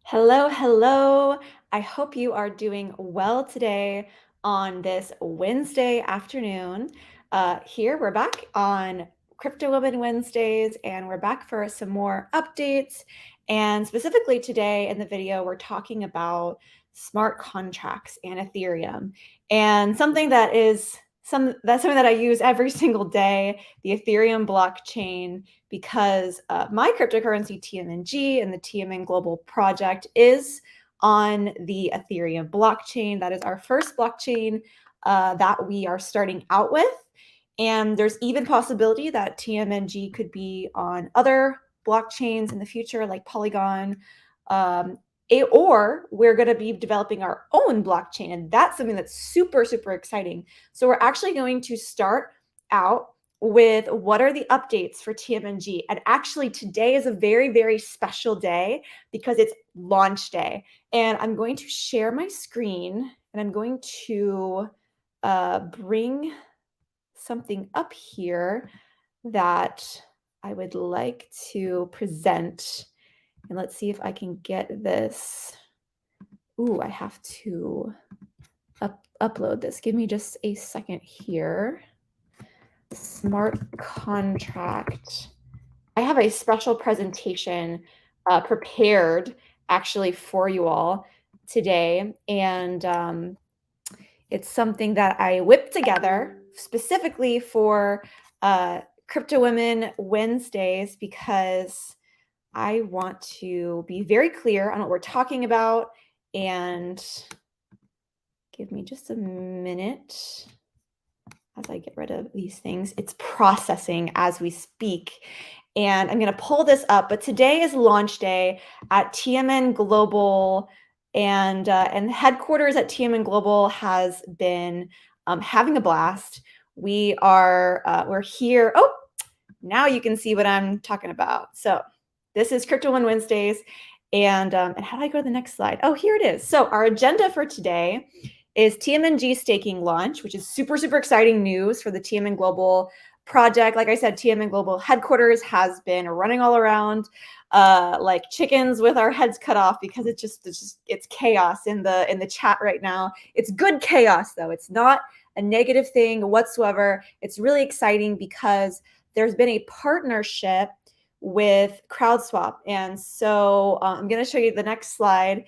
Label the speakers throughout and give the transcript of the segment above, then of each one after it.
Speaker 1: Hello, hello. I hope you are doing well today on this Wednesday afternoon. Here we're back on Crypto Women Wednesdays, and we're back for some more updates. And specifically today in the video, we're talking about smart contracts and Ethereum, and something that I use every single day, the Ethereum blockchain, because my cryptocurrency TMNG and the TMN Global project is on the Ethereum blockchain. That is our first blockchain that we are starting out with. And there's even possibility that TMNG could be on other blockchains in the future, like Polygon. Or we're going to be developing our own blockchain. And that's something that's super, super exciting. So we're actually going to start out with what are the updates for TMNG. And actually today is a very, very special day because it's launch day. And I'm going to share my screen and I'm going to bring something up here that I would like to present. And let's see if I can get this. Ooh, I have to upload this. Give me just a second here. Smart contract. I have a special presentation prepared actually for you all today. And it's something that I whipped together specifically for Crypto Women Wednesdays because I want to be very clear on what we're talking about. And give me just a minute as I get rid of these things. It's processing as we speak. And I'm going to pull this up, but today is launch day at TMN Global, and headquarters at TMN Global has been having a blast. We're here. Oh, now you can see what I'm talking about. So this is Crypto One Wednesdays. And how do I go to the next slide? Oh, here it is. So our agenda for today is TMNG staking launch, which is super, super exciting news for the TMN Global project. Like I said, TMN Global headquarters has been running all around like chickens with our heads cut off because it's chaos in the chat right now. It's good chaos though. It's not a negative thing whatsoever. It's really exciting because there's been a partnership with CrowdSwap. And so I'm going to show you the next slide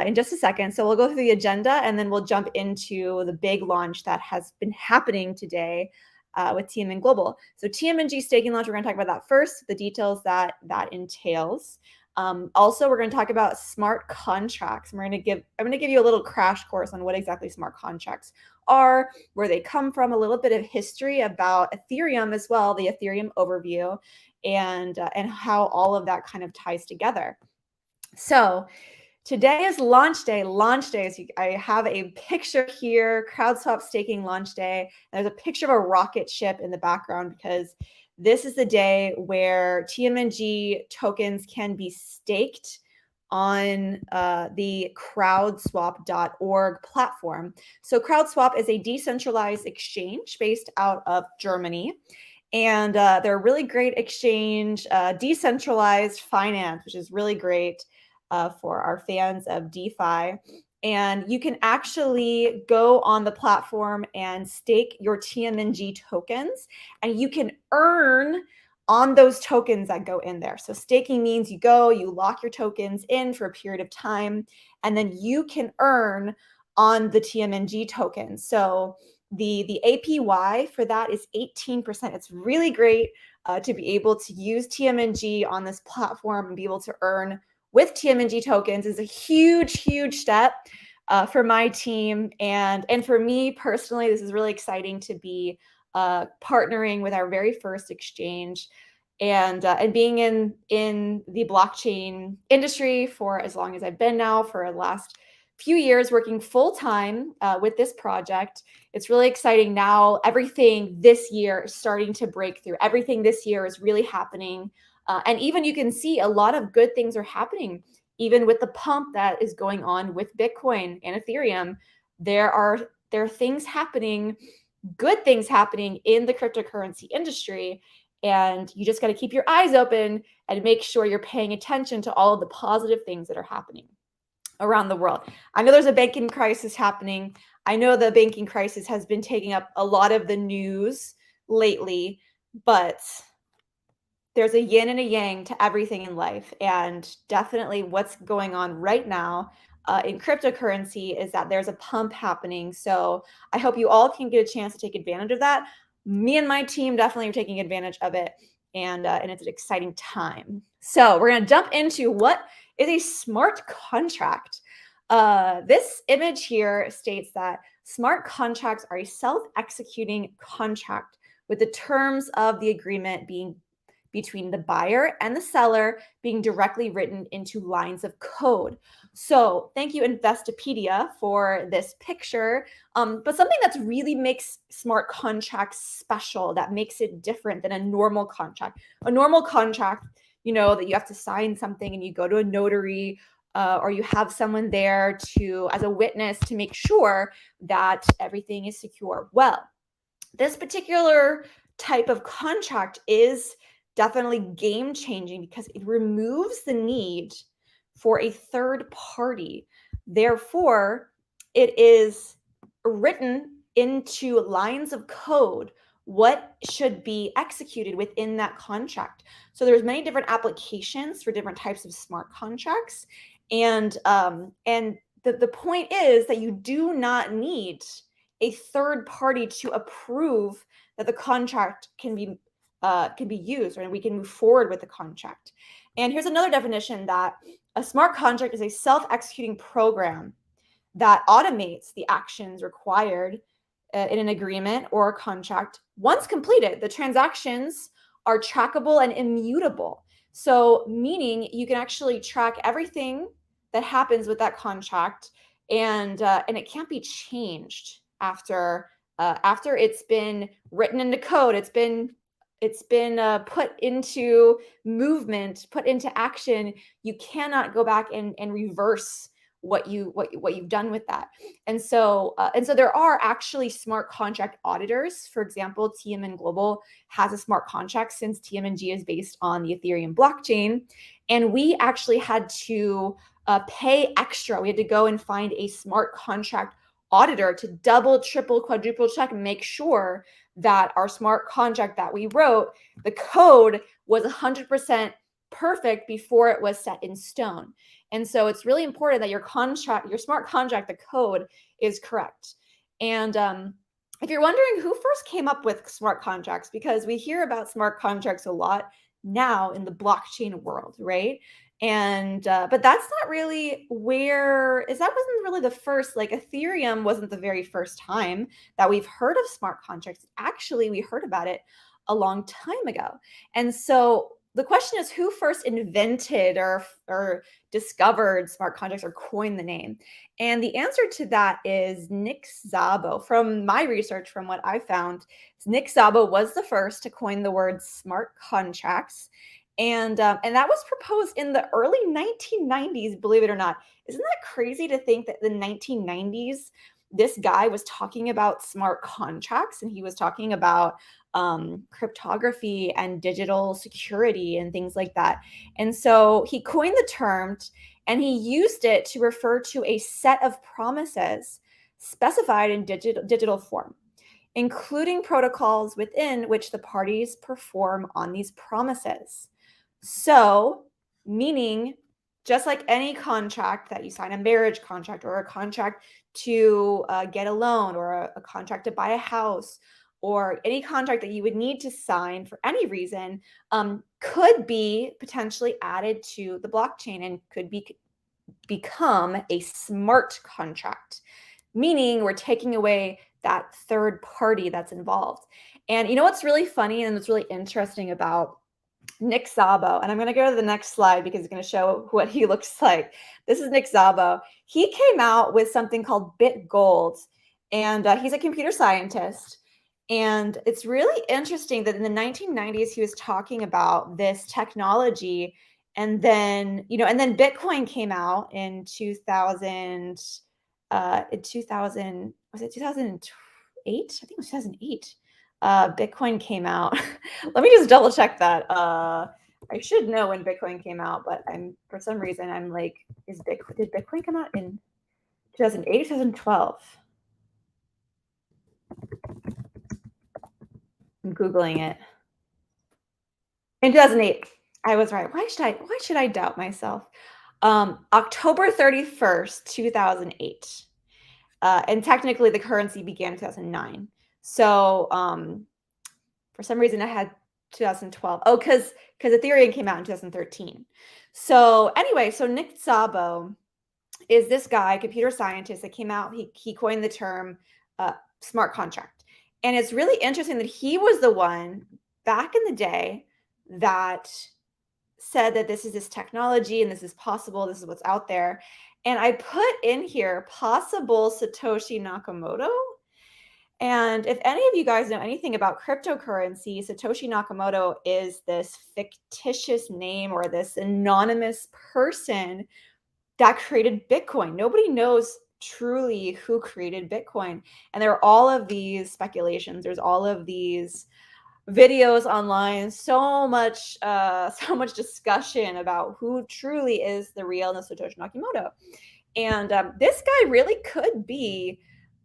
Speaker 1: in just a second. So we'll go through the agenda and then we'll jump into the big launch that has been happening today with TMN Global. So TMNG staking launch, we're going to talk about that first, the details that entails. Also, we're going to talk about smart contracts. I'm going to give you a little crash course on what exactly smart contracts are, where they come from, a little bit of history about Ethereum as well, the Ethereum overview, and how all of that kind of ties together. So today is launch day. Launch day. So I have a picture here, CrowdSwap staking launch day. There's a picture of a rocket ship in the background because this is the day where TMNG tokens can be staked on the crowdswap.org platform. So CrowdSwap is a decentralized exchange based out of Germany. And they're a really great exchange, decentralized finance, which is really great for our fans of DeFi. And you can actually go on the platform and stake your TMNG tokens, and you can earn on those tokens that go in there. So staking means you lock your tokens in for a period of time, and then you can earn on the TMNG tokens. So the APY for that is 18%. It's really great to be able to use TMNG on this platform and be able to earn with TMNG tokens. Is a huge, huge step for my team. And for me personally, this is really exciting to be partnering with our very first exchange and being in the blockchain industry for as long as I've been now, for the last few years, working full-time with this project. It's really exciting now. Everything this year is starting to break through. Everything this year is really happening. And even you can see a lot of good things are happening, even with the pump that is going on with Bitcoin and Ethereum. There are things happening, good things happening in the cryptocurrency industry. And you just got to keep your eyes open and make sure you're paying attention to all of the positive things that are happening. around the world. I know there's a banking crisis happening. I know the banking crisis has been taking up a lot of the news lately, but there's a yin and a yang to everything in life. And definitely what's going on right now in cryptocurrency is that there's a pump happening. So I hope you all can get a chance to take advantage of that. Me and my team definitely are taking advantage of it. And it's an exciting time. So we're going to jump into what is a smart contract. This image here states that smart contracts are a self-executing contract with the terms of the agreement being between the buyer and the seller being directly written into lines of code. So thank you, Investopedia, for this picture. But something that really makes smart contracts special, that makes it different than a normal contract. A normal contract, you know, that you have to sign something and you go to a notary or you have someone there to as a witness to make sure that everything is secure. Well, this particular type of contract is definitely game changing because it removes the need for a third party. Therefore, it is written into lines of code what should be executed within that contract. So there's many different applications for different types of smart contracts, and the point is that you do not need a third party to approve that the contract can be used, and we can move forward with the contract. And here's another definition: that a smart contract is a self-executing program that automates the actions required in an agreement or a contract. Once completed, the transactions are trackable and immutable. So meaning you can actually track everything that happens with that contract, and it can't be changed after it's been written into code. It's been put into movement, put into action. You cannot go back and reverse what you've done with that. And so there are actually smart contract auditors. For example, TMN Global has a smart contract since TMNG is based on the Ethereum blockchain, and we actually had to pay extra. We had to go and find a smart contract auditor to double, triple, quadruple check and make sure that our smart contract that we wrote, the code was 100% perfect before it was set in stone. And so it's really important that your smart contract, the code is correct. And if you're wondering who first came up with smart contracts, because we hear about smart contracts a lot now in the blockchain world, right? And but that's not really that wasn't really the first. Like Ethereum wasn't the very first time that we've heard of smart contracts. Actually, we heard about it a long time ago. And so the question is, who first invented or discovered smart contracts or coined the name? And the answer to that is Nick Szabo. From my research, from what I found, Nick Szabo was the first to coin the word smart contracts. And that was proposed in the early 1990s, believe it or not. Isn't that crazy to think that the 1990s, this guy was talking about smart contracts, and he was talking about cryptography and digital security and things like that. And so he coined the term, and he used it to refer to a set of promises specified in digital form, including protocols within which the parties perform on these promises. So, meaning just like any contract that you sign, a marriage contract or a contract to get a loan, or a contract to buy a house, or any contract that you would need to sign for any reason, could be potentially added to the blockchain and could become a smart contract, meaning we're taking away that third party that's involved. And you know what's really funny and what's really interesting about Nick Szabo, and I'm going to go to the next slide because it's going to show what he looks like. This is Nick Szabo. He came out with something called BitGold, and he's a computer scientist. And it's really interesting that in the 1990s, he was talking about this technology. And then, Bitcoin came out in 2000, was it 2008? I think it was 2008. Bitcoin came out. Let me just double check that. I should know when Bitcoin came out, but for some reason I'm like, did Bitcoin come out in 2008 or 2012? I'm Googling it. In 2008. I was right. Why should I doubt myself? October 31st, 2008. And technically the currency began in 2009. So for some reason I had 2012. Oh, because Ethereum came out in 2013. So anyway, so Nick Szabo is this guy, computer scientist that came out. He coined the term smart contract. And it's really interesting that he was the one back in the day that said that this is this technology and this is possible, this is what's out there. And I put in here possible Satoshi Nakamoto. And if any of you guys know anything about cryptocurrency, Satoshi Nakamoto is this fictitious name or this anonymous person that created Bitcoin. Nobody knows truly who created Bitcoin. And there are all of these speculations. There's all of these videos online, so much discussion about who truly is the real Satoshi Nakamoto. And this guy really could be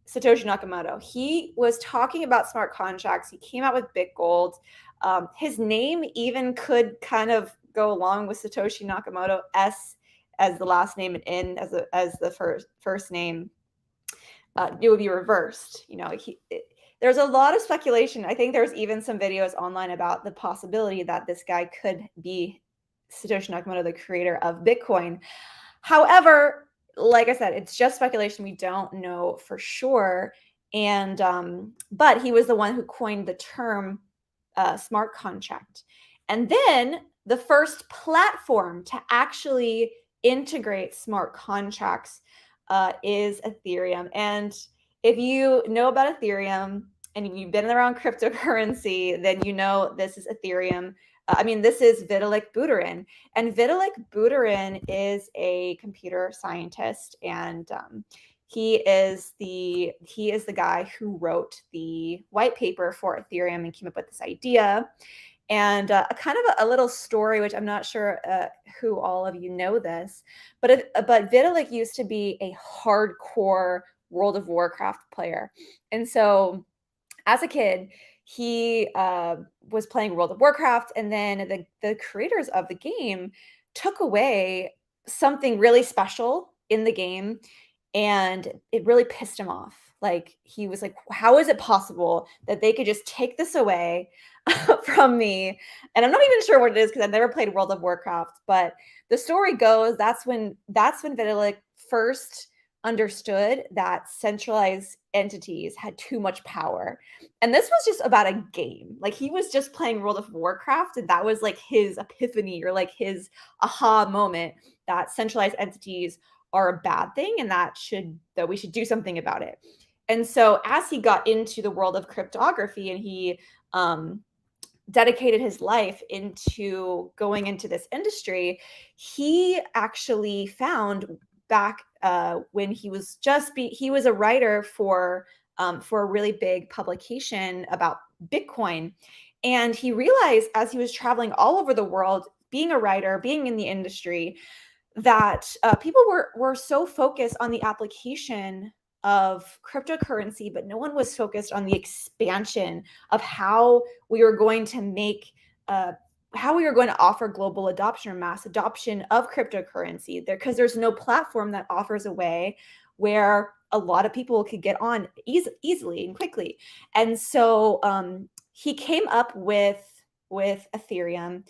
Speaker 1: Satoshi Nakamoto. He was talking about smart contracts. He came out with BitGold. His name even could kind of go along with Satoshi Nakamoto, S as the last name and N as the first name. It would be reversed. There's a lot of speculation. I think there's even some videos online about the possibility that this guy could be Satoshi Nakamoto, the creator of Bitcoin. However, like I said, it's just speculation. We don't know for sure. And but he was the one who coined the term smart contract. And then the first platform to actually integrate smart contracts is Ethereum. And if you know about Ethereum and you've been around cryptocurrency, then you know this is Ethereum. This is Vitalik Buterin. And Vitalik Buterin is a computer scientist, and he is the guy who wrote the white paper for Ethereum and came up with this idea. And kind of a little story, which I'm not sure who all of you know this, but Vitalik used to be a hardcore World of Warcraft player. And so as a kid, he was playing World of Warcraft, and then the creators of the game took away something really special in the game, and it really pissed him off. Like, he was like, how is it possible that they could just take this away from me? And I'm not even sure what it is because I've never played World of Warcraft, but the story goes that's when Vitalik first understood that centralized entities had too much power. And this was just about a game. Like, he was just playing World of Warcraft, and that was like his epiphany or like his aha moment that centralized entities are a bad thing and that we should do something about it. And so as he got into the world of cryptography and he dedicated his life into going into this industry, he actually found back when he was a writer for a really big publication about Bitcoin. And he realized as he was traveling all over the world, being a writer, being in the industry, that people were so focused on the application of cryptocurrency, but no one was focused on the expansion of how we were going to offer global adoption or mass adoption of cryptocurrency there, because there's no platform that offers a way where a lot of people could get on easily and quickly. And so he came up with Ethereum.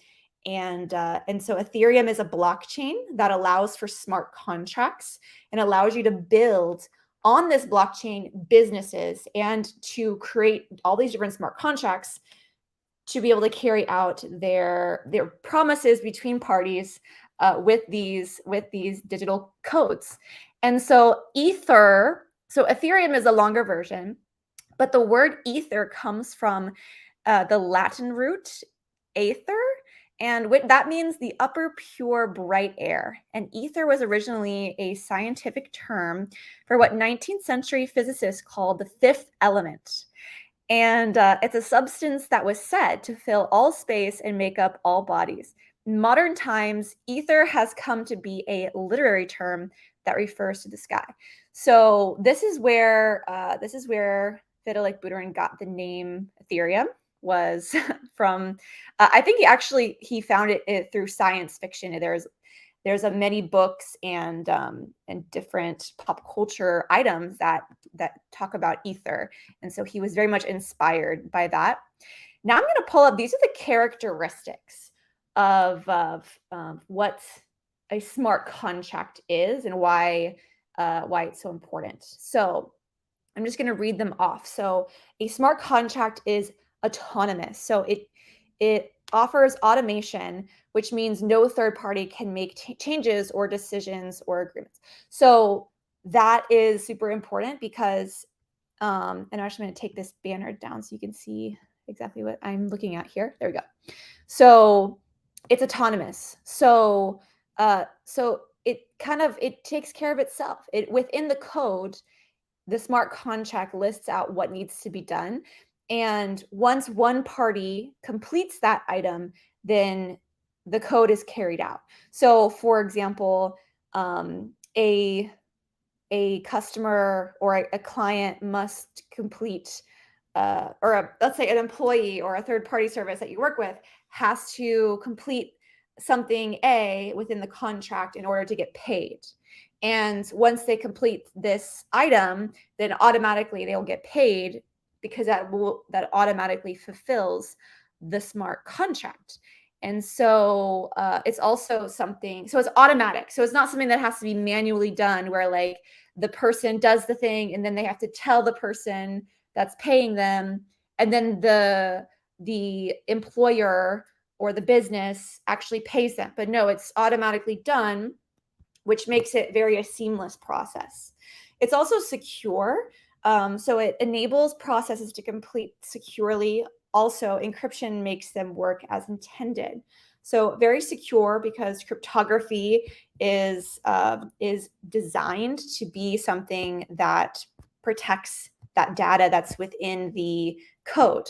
Speaker 1: And so Ethereum is a blockchain that allows for smart contracts and allows you to build on this blockchain businesses and to create all these different smart contracts to be able to carry out their promises between parties with these digital codes. And so Ethereum is a longer version, but the word ether comes from the Latin root aether. And that means the upper pure bright air. And ether was originally a scientific term for what 19th century physicists called the fifth element. And it's a substance that was said to fill all space and make up all bodies. in modern times, ether has come to be a literary term that refers to the sky. So this is where Vitalik Buterin got the name Ethereum, was from. I think he found it through science fiction. There's many books and different pop culture items that talk about ether, and so he was very much inspired by that. Now I'm going to pull up. These are the characteristics of what a smart contract is and why it's so important. So I'm just going to read them off. So a smart contract is autonomous. So it offers automation, which means no third party can make changes or decisions or agreements. So that is super important because, and I'm actually going to take this banner down so you can see exactly what I'm looking at here. There we go. So it's autonomous. So it takes care of itself. Within the code, the smart contract lists out what needs to be done. And once one party completes that item, then the code is carried out. So for example, a customer or a client must complete, let's say an employee or a third party service that you work with has to complete something A within the contract in order to get paid. And once they complete this item, then automatically they'll get paid because that automatically fulfills the smart contract. And so it's also something, so it's automatic. So it's not something that has to be manually done where like the person does the thing and then they have to tell the person that's paying them, and then the employer or the business actually pays them. But no, it's automatically done, which makes it a seamless process. It's also secure. So it enables processes to complete securely. Also, encryption makes them work as intended. So very secure because cryptography is designed to be something that protects that data that's within the code.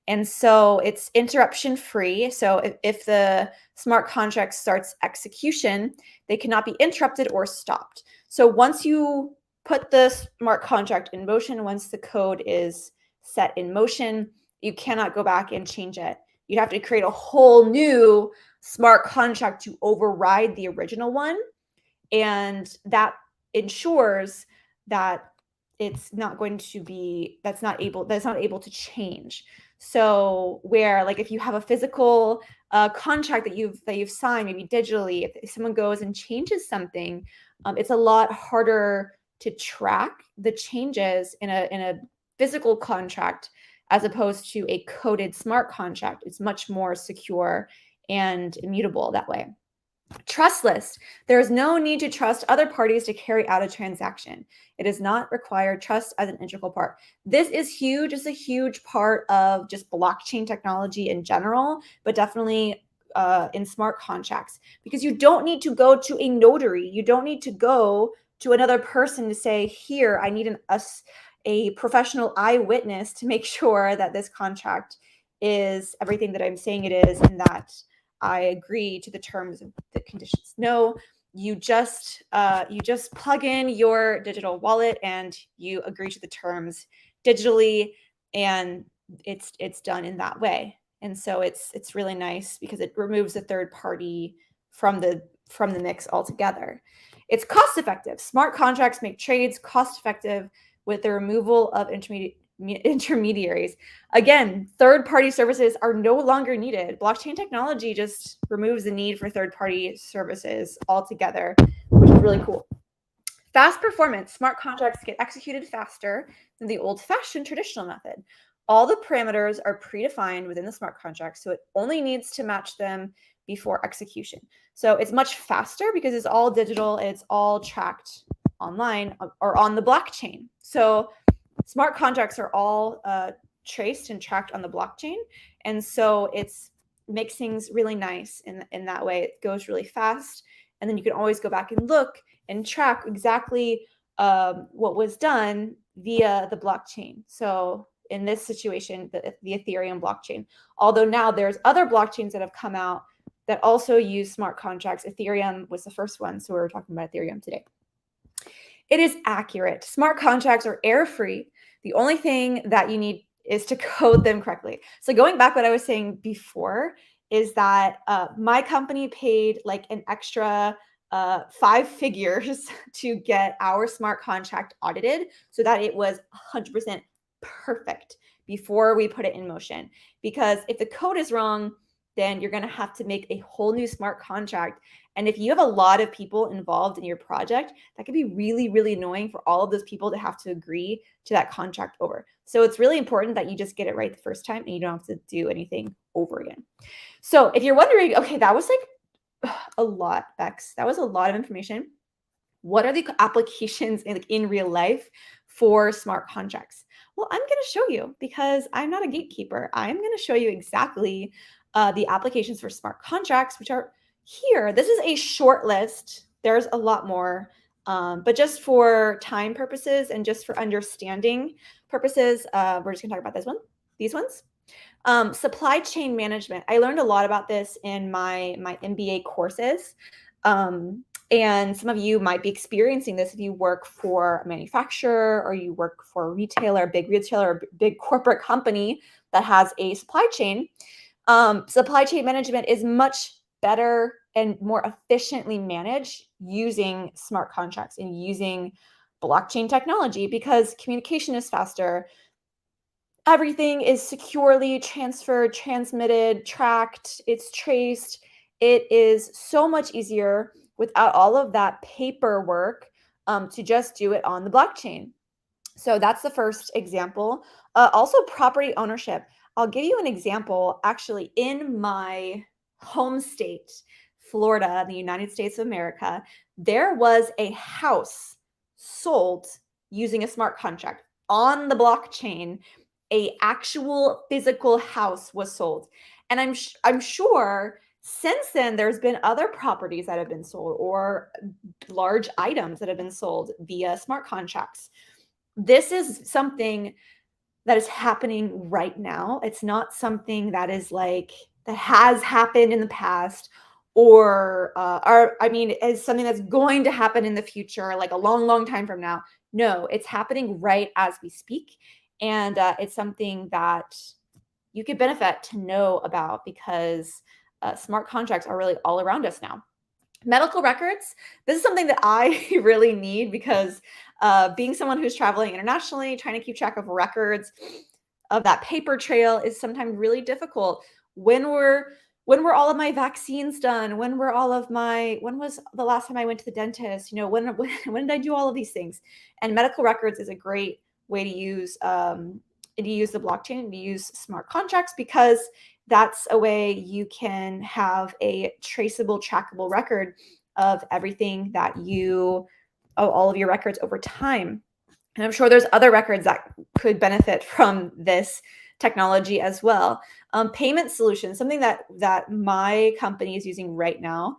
Speaker 1: And so it's interruption free. So if the smart contract starts execution, they cannot be interrupted or stopped. So once you put the smart contract in motion, once the code is set in motion, you cannot go back and change it. You'd have to create a whole new smart contract to override the original one. And that ensures that it's not going to be, that's not able to change. So where like if you have a physical contract that you've signed, maybe digitally, if someone goes and changes something, it's a lot harder to track the changes in a physical contract as opposed to a coded smart contract. It's much more secure and immutable that way. Trustless. There is no need to trust other parties to carry out a transaction. It does not require trust as an integral part. This is huge. It's a huge part of just blockchain technology in general, but definitely in smart contracts, because you don't need to go to a notary. You don't need to go to another person to say, here, I need a professional eyewitness to make sure that this contract is everything that I'm saying it is and that I agree to the terms and the conditions. No, you just plug in your digital wallet and you agree to the terms digitally, and it's done in that way. And so it's really nice because it removes the third party from the mix altogether. It's cost effective. Smart contracts make trades cost effective with the removal of intermediaries. Again, third-party services are no longer needed. Blockchain technology just removes the need for third-party services altogether, which is really cool. Fast performance. Smart contracts get executed faster than the old-fashioned traditional method. All the parameters are predefined within the smart contract, so it only needs to match them before execution. So it's much faster because it's all digital, it's all tracked online or on the blockchain. So smart contracts are all traced and tracked on the blockchain. And so it makes things really nice in that way. It goes really fast. And then you can always go back and look and track exactly what was done via the blockchain. So in this situation, the Ethereum blockchain, although now there's other blockchains that have come out that also use smart contracts. Ethereum was the first one, so we're talking about Ethereum today. It is accurate. Smart contracts are error-free. The only thing that you need is to code them correctly. So going back what I was saying before is that my company paid like an extra 5 figures to get our smart contract audited so that it was 100% perfect before we put it in motion. Because if the code is wrong, then you're going to have to make a whole new smart contract. And if you have a lot of people involved in your project, that can be really, really annoying for all of those people to have to agree to that contract over. So it's really important that you just get it right the first time and you don't have to do anything over again. So if you're wondering, okay, that was like a lot, Bex. That was a lot of information. What are the applications in real life for smart contracts? Well, I'm going to show you because I'm not a gatekeeper. I'm going to show you exactly the applications for smart contracts, which are here. This is a short list. There's a lot more, but just for time purposes and just for understanding purposes, we're just going to talk about these ones. Supply chain management. I learned a lot about this in my MBA courses. And some of you might be experiencing this if you work for a manufacturer or you work for a retailer, big retailer, or big corporate company that has a supply chain. Supply chain management is much better and more efficiently managed using smart contracts and using blockchain technology because communication is faster. Everything is securely transferred, transmitted, tracked, it's traced. It is so much easier without all of that paperwork to just do it on the blockchain. So that's the first example. Also, property ownership. I'll give you an example. Actually, in my home state, Florida, the United States of America, there was a house sold using a smart contract on the blockchain. A actual physical house was sold, and I'm sure since then there's been other properties that have been sold or large items that have been sold via smart contracts. This is something that is happening right now. It's not something that is like that has happened in the past or is something that's going to happen in the future, like a long, long time from now. No, it's happening right as we speak. And it's something that you could benefit to know about because smart contracts are really all around us now. Medical records. This is something that I really need because being someone who's traveling internationally, trying to keep track of records of that paper trail is sometimes really difficult. When were all of my vaccines done? When was the last time I went to the dentist? When did I do all of these things? And medical records is a great way to use the blockchain and to use smart contracts because that's a way you can have a traceable, trackable record of everything that all of your records over time. And I'm sure there's other records that could benefit from this technology as well. Payment solutions, something that my company is using right now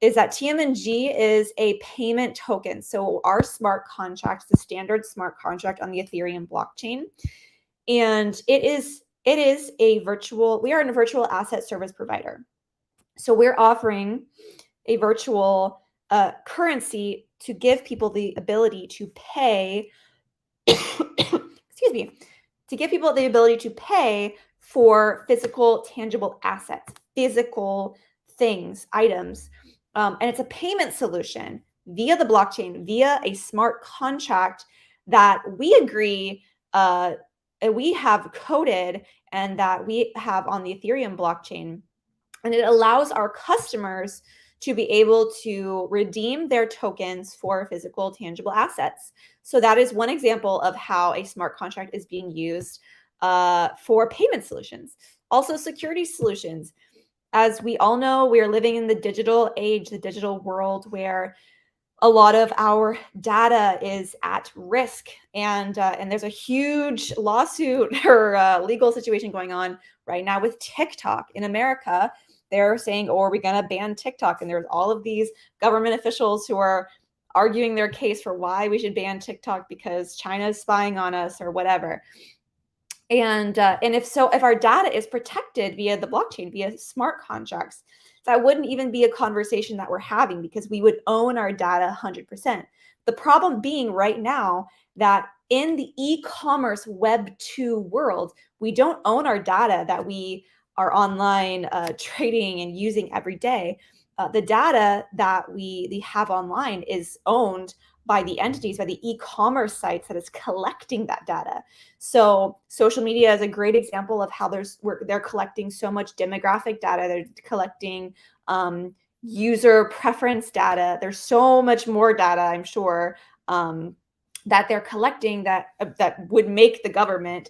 Speaker 1: is that TMNG is a payment token. So our smart contract, the standard smart contract on the Ethereum blockchain. And we are a virtual asset service provider. So we're offering a virtual currency to give people the ability to pay, excuse me, to give people the ability to pay for physical, tangible assets, physical things, items. And it's a payment solution via the blockchain, via a smart contract that we agree we have coded and that we have on the Ethereum blockchain. And it allows our customers to be able to redeem their tokens for physical, tangible assets. So that is one example of how a smart contract is being used for payment solutions. Also, security solutions. As we all know, we are living in the digital age, the digital world where a lot of our data is at risk, and there's a huge lawsuit or legal situation going on right now with TikTok in America. They're saying, "Oh, are we going to ban TikTok?" And there's all of these government officials who are arguing their case for why we should ban TikTok because China is spying on us or whatever. And if our data is protected via the blockchain, via smart contracts, that wouldn't even be a conversation that we're having because we would own our data 100%. The problem being right now that in the e-commerce Web 2 world, we don't own our data that we are online trading and using every day. The data that we have online is owned by the entities, by the e-commerce sites that is collecting that data. So social media is a great example of how they're collecting so much demographic data. They're collecting user preference data. There's so much more data, I'm sure, that they're collecting that would make the government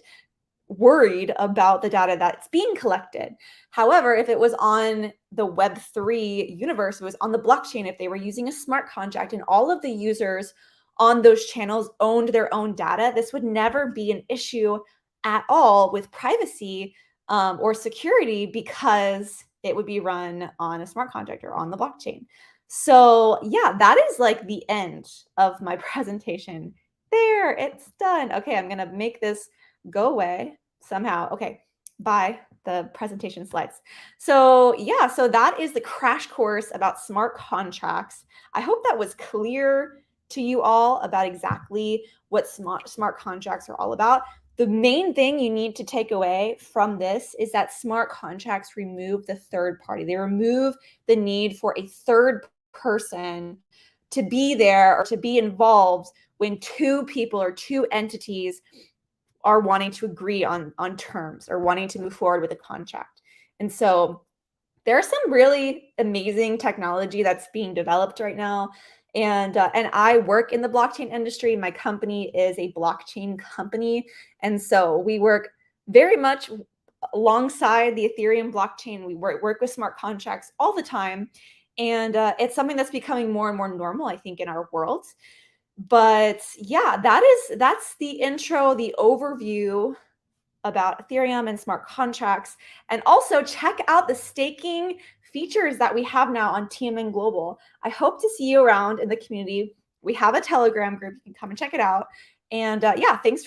Speaker 1: worried about the data that's being collected. However, if it was on the Web3 universe, it was on the blockchain, if they were using a smart contract and all of the users on those channels owned their own data, this would never be an issue at all with privacy or security because it would be run on a smart contract or on the blockchain. So yeah, that is like the end of my presentation. There, it's done. Okay, I'm gonna make this go away somehow. Okay, bye, the presentation slides. So yeah, so that is the crash course about smart contracts. I hope that was clear to you all about exactly what smart contracts are all about. The main thing you need to take away from this is that smart contracts remove the third party. They remove the need for a third person to be there or to be involved when two people or two entities are wanting to agree on terms or wanting to move forward with a contract. And so there's some really amazing technology that's being developed right now. And I work in the blockchain industry. My company is a blockchain company. And so we work very much alongside the Ethereum blockchain. We work with smart contracts all the time. And it's something that's becoming more and more normal, I think, in our world. But yeah, that's the intro, the overview about Ethereum and smart contracts. And also check out the staking features that we have now on TMN Global. I hope to see you around in the community. We have a Telegram group. You can come and check it out. And yeah, thanks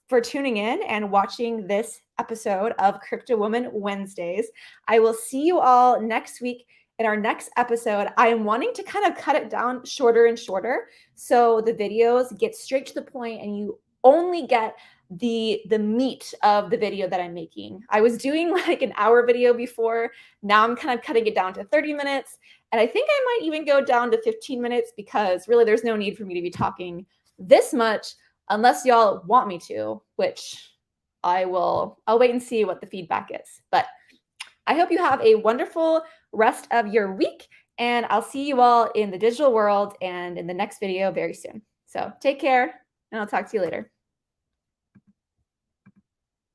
Speaker 1: for tuning in and watching this episode of Crypto Woman Wednesdays. I will see you all next week in our next episode. I am wanting to kind of cut it down shorter and shorter so the videos get straight to the point and you only get the meat of the video that I'm making. I was doing like an hour video before. Now I'm kind of cutting it down to 30 minutes. And I think I might even go down to 15 minutes because really there's no need for me to be talking this much unless y'all want me to, which I'll wait and see what the feedback is. But I hope you have a wonderful rest of your week, and I'll see you all in the digital world and in the next video very soon. So take care, and I'll talk to you later.